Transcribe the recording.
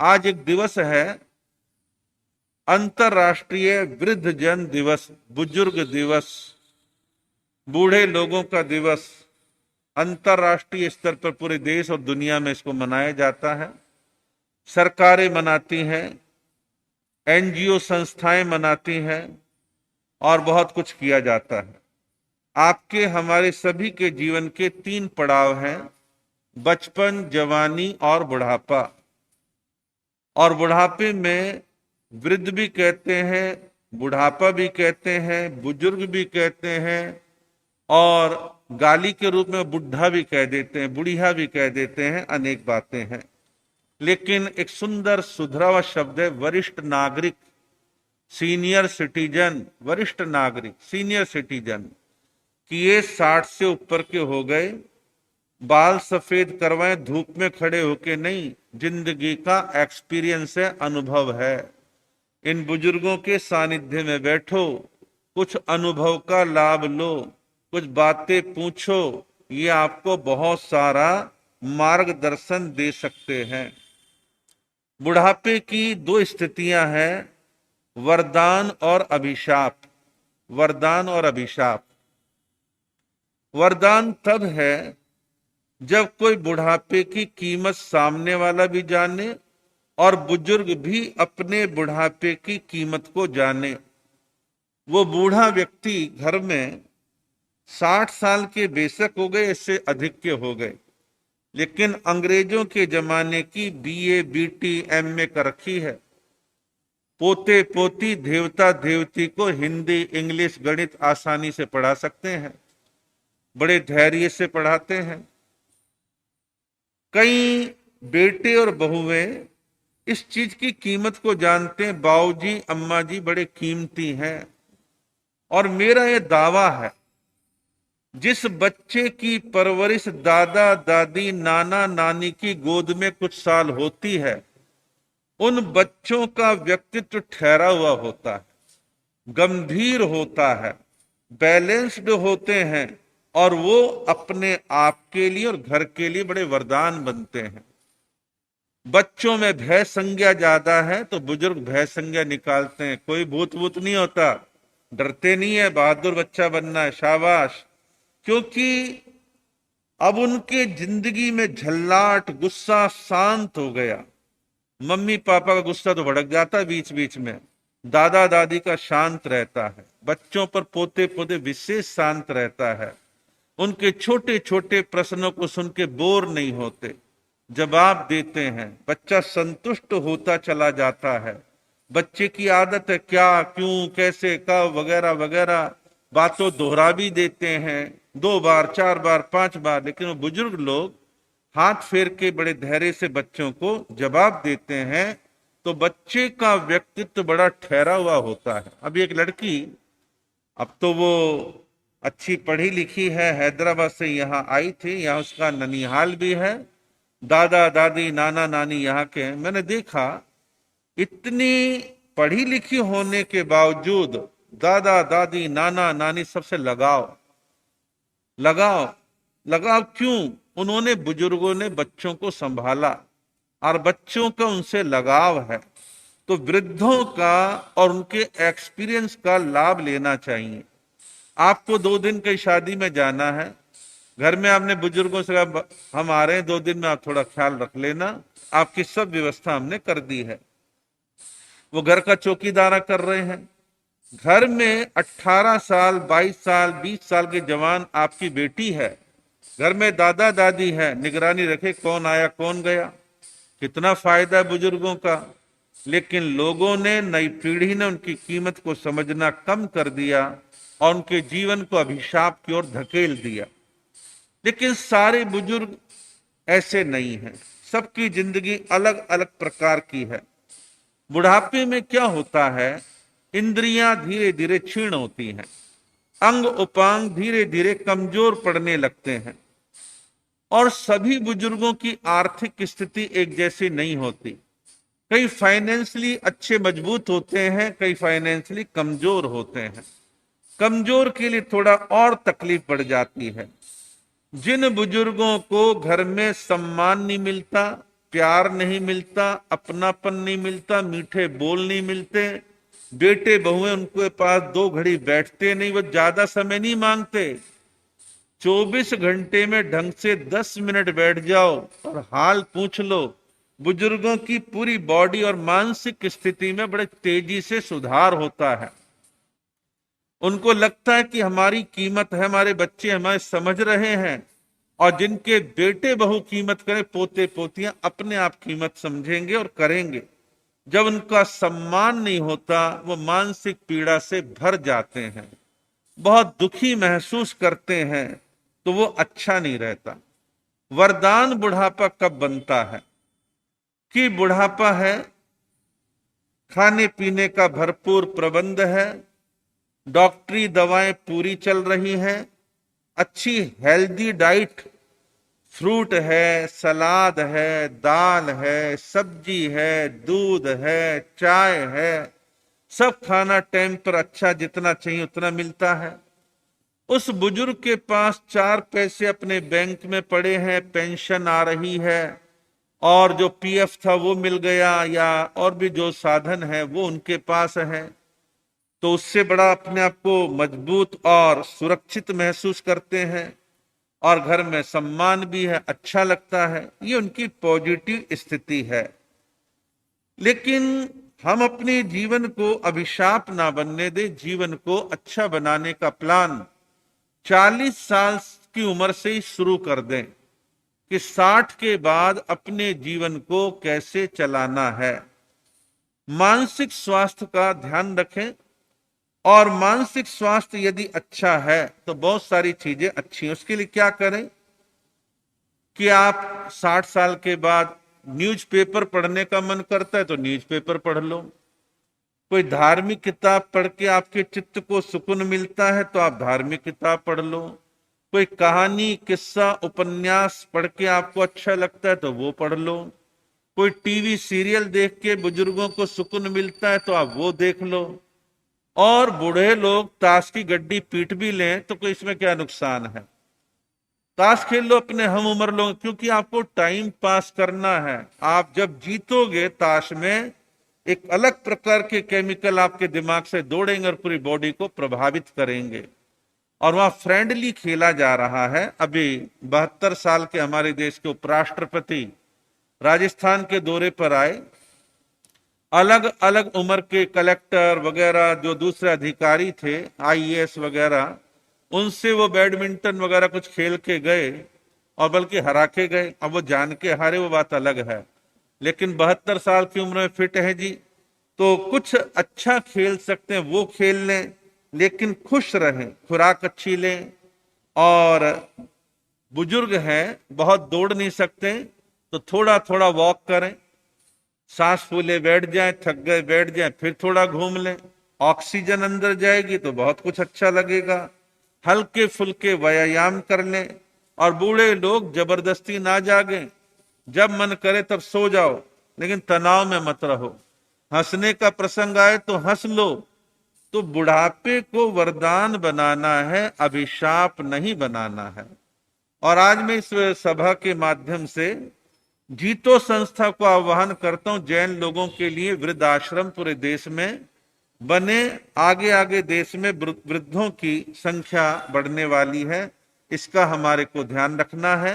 आज एक दिवस है, अंतर्राष्ट्रीय वृद्ध जन दिवस, बुजुर्ग दिवस, बूढ़े लोगों का दिवस। अंतर्राष्ट्रीय स्तर पर पूरे देश और दुनिया में इसको मनाया जाता है। सरकारें मनाती हैं, एनजीओ संस्थाएं मनाती हैं और बहुत कुछ किया जाता है। आपके हमारे सभी के जीवन के 3 पड़ाव हैं, बचपन, जवानी और बुढ़ापा। और बुढ़ापे में वृद्ध भी कहते हैं, बुढ़ापा भी कहते हैं, बुजुर्ग भी कहते हैं और गाली के रूप में बुढ़ा भी कह देते हैं, बुढ़िया भी कह देते हैं, अनेक बातें हैं। लेकिन एक सुंदर सुधरा हुआ शब्द है वरिष्ठ नागरिक, सीनियर सिटीजन। वरिष्ठ नागरिक, सीनियर सिटीजन कि ये 60 से ऊपर के हो गए, बाल सफेद करवाएं, धूप में खड़े होके नहीं, जिंदगी का एक्सपीरियंस है, अनुभव है। इन बुजुर्गों के सानिध्य में बैठो, कुछ अनुभव का लाभ लो, कुछ बातें पूछो, ये आपको बहुत सारा मार्गदर्शन दे सकते हैं। बुढ़ापे की 2 स्थितियां हैं, वरदान और अभिशाप। वरदान और अभिशाप। वरदान तब है जब कोई बुढ़ापे की कीमत सामने वाला भी जाने और बुजुर्ग भी अपने बुढ़ापे की कीमत को जाने। वो बूढ़ा व्यक्ति घर में 60 साल के बेशक हो गए, इससे अधिक के हो गए, लेकिन अंग्रेजों के जमाने की बीए, बीटी, एमए कर रखी है। पोते पोती, देवता देवती को हिंदी, इंग्लिश, गणित आसानी से पढ़ा सकते हैं, बड़े धैर्य से पढ़ाते हैं। कई बेटे और बहुएं इस चीज की कीमत को जानते हैं, बाऊजी, अम्मा जी बड़े कीमती हैं। और मेरा यह दावा है, जिस बच्चे की परवरिश दादा दादी, नाना नानी की गोद में कुछ साल होती है, उन बच्चों का व्यक्तित्व ठहरा हुआ होता है, गंभीर होता है, बैलेंस्ड होते हैं और वो अपने आप के लिए और घर के लिए बड़े वरदान बनते हैं। बच्चों में भय संज्ञा ज्यादा है तो बुजुर्ग भय संज्ञा निकालते हैं। कोई भूत भूत नहीं होता, डरते नहीं है, बहादुर बच्चा बनना है, शाबाश। क्योंकि अब उनके जिंदगी में झल्लाट, गुस्सा शांत हो गया। मम्मी पापा का गुस्सा तो भड़क जाता है बीच बीच में, दादा दादी का शांत रहता है, बच्चों पर पोते पोते विशेष शांत रहता है। उनके छोटे छोटे प्रश्नों को सुन के बोर नहीं होते, जवाब देते हैं, बच्चा संतुष्ट होता चला जाता है। बच्चे की आदत है क्या, क्यों, कैसे, कब वगैरह वगैरह बातों दोहरा भी देते हैं, 2 बार, 4 बार, 5 बार। लेकिन वो बुजुर्ग लोग हाथ फेर के बड़े धैर्य से बच्चों को जवाब देते हैं, तो बच्चे का व्यक्तित्व बड़ा ठहरा हुआ होता है। अब एक लड़की, अब तो वो अच्छी पढ़ी लिखी है, हैदराबाद से यहाँ आई थी, यहाँ उसका ननिहाल भी है, दादा दादी, नाना नानी यहाँ के हैं। मैंने देखा इतनी पढ़ी लिखी होने के बावजूद दादा दादी, नाना नानी सबसे लगाव लगाव लगाव। क्यों? उन्होंने, बुजुर्गों ने बच्चों को संभाला और बच्चों का उनसे लगाव है। तो वृद्धों का और उनके एक्सपीरियंस का लाभ लेना चाहिए। आपको 2 दिन की शादी में जाना है, घर में आपने बुजुर्गों से कहा हम आ रहे हैं 2 दिन में, आप थोड़ा ख्याल रख लेना, आपकी सब व्यवस्था हमने कर दी है। वो घर का चौकीदारा कर रहे हैं। घर में 18 साल, 22 साल, 20 साल के जवान आपकी बेटी है, घर में दादा दादी है, निगरानी रखे कौन आया कौन गया। कितना फायदा है बुजुर्गों का। लेकिन लोगों ने, नई पीढ़ी ने उनकी कीमत को समझना कम कर दिया और उनके जीवन को अभिशाप की ओर धकेल दिया। लेकिन सारे बुजुर्ग ऐसे नहीं हैं, सबकी जिंदगी अलग अलग प्रकार की है। बुढ़ापे में क्या होता है, इंद्रियां धीरे धीरे क्षीण होती हैं, अंग उपांग धीरे धीरे कमजोर पड़ने लगते हैं और सभी बुजुर्गों की आर्थिक स्थिति एक जैसी नहीं होती। कई फाइनेंशियली अच्छे मजबूत होते हैं, कई फाइनेंशियली कमजोर होते हैं। कमजोर के लिए थोड़ा और तकलीफ बढ़ जाती है। जिन बुजुर्गों को घर में सम्मान नहीं मिलता, प्यार नहीं मिलता, अपनापन नहीं मिलता, मीठे बोल नहीं मिलते। बेटे बहुएं उनके पास 2 घड़ी बैठते नहीं, वो ज्यादा समय नहीं मांगते। 24 घंटे में ढंग से 10 मिनट बैठ जाओ और हाल पूछ लो। बुजुर्गों की पूरी बॉडी और मानसिक स्थिति में बड़े तेजी से सुधार होता है। उनको लगता है कि हमारी कीमत है, हमारे बच्चे हमारे समझ रहे हैं। और जिनके बेटे बहू कीमत करें, पोते पोतियां अपने आप कीमत समझेंगे और करेंगे। जब उनका सम्मान नहीं होता, वो मानसिक पीड़ा से भर जाते हैं, बहुत दुखी महसूस करते हैं, तो वो अच्छा नहीं रहता। वरदान बुढ़ापा कब बनता है कि बुढ़ापा है, खाने पीने का भरपूर प्रबंध है, डॉक्टरी दवाएं पूरी चल रही हैं, अच्छी हेल्दी डाइट, फ्रूट है, सलाद है, दाल है, सब्जी है, दूध है, चाय है, सब खाना टाइम पर अच्छा जितना चाहिए उतना मिलता है। उस बुजुर्ग के पास 4 पैसे अपने बैंक में पड़े हैं, पेंशन आ रही है, और जो पीएफ था वो मिल गया, या और भी जो साधन है वो उनके पास है, तो उससे बड़ा अपने आप को मजबूत और सुरक्षित महसूस करते हैं। और घर में सम्मान भी है, अच्छा लगता है। ये उनकी पॉजिटिव स्थिति है। लेकिन हम अपने जीवन को अभिशाप ना बनने दे, जीवन को अच्छा बनाने का प्लान 40 साल की उम्र से ही शुरू कर दें कि 60 के बाद अपने जीवन को कैसे चलाना है। मानसिक स्वास्थ्य का ध्यान रखें, और मानसिक स्वास्थ्य यदि अच्छा है तो बहुत सारी चीजें अच्छी हैं। उसके लिए क्या करें कि आप 60 साल के बाद न्यूज़पेपर पढ़ने का मन करता है तो न्यूज़पेपर पढ़ लो। कोई धार्मिक किताब पढ़ के आपके चित्त को सुकून मिलता है तो आप धार्मिक किताब पढ़ लो। कोई कहानी, किस्सा, उपन्यास पढ़ के आपको अच्छा लगता है तो वो पढ़ लो। कोई टीवी सीरियल देख के बुजुर्गों को सुकून मिलता है तो आप वो देख लो। और बूढ़े लोग ताश की गड्डी पीट भी लें तो कोई इसमें क्या नुकसान है। ताश खेल लो अपने हम उम्र लोग, क्योंकि आपको टाइम पास करना है। आप जब जीतोगे ताश में, एक अलग प्रकार के केमिकल आपके दिमाग से दौड़ेंगे और पूरी बॉडी को प्रभावित करेंगे। और वहां फ्रेंडली खेला जा रहा है। अभी 72 साल के हमारे देश के उपराष्ट्रपति राजस्थान के दौरे पर आए। अलग अलग उम्र के कलेक्टर वगैरह, जो दूसरे अधिकारी थे, आईएएस वगैरह, उनसे वो बैडमिंटन वगैरह कुछ खेल के गए, और बल्कि हरा के गए। अब वो जान के हारे वो बात अलग है, लेकिन 72 साल की उम्र में फिट है जी, तो कुछ अच्छा खेल सकते हैं वो खेल लें, लेकिन खुश रहें, खुराक अच्छी लें। और बुजुर्ग हैं, बहुत दौड़ नहीं सकते, तो थोड़ा थोड़ा वॉक करें। सांस फूले बैठ जाएं, थक गए बैठ जाएं, फिर थोड़ा घूम लें। ऑक्सीजन अंदर जाएगी तो बहुत कुछ अच्छा लगेगा। हल्के फुल्के व्यायाम कर लें। और बूढ़े लोग जबरदस्ती ना जागें, जब मन करे तब सो जाओ, लेकिन तनाव में मत रहो। हंसने का प्रसंग आए तो हंस लो। तो बुढ़ापे को वरदान बनाना है, अभिशाप नहीं बनाना है। और आज मैं इस सभा के माध्यम से जीतो संस्था को आह्वान करता हूं, जैन लोगों के लिए वृद्धाश्रम पूरे देश में बने। आगे आगे देश में वृद्धों की संख्या बढ़ने वाली है, इसका हमारे को ध्यान रखना है।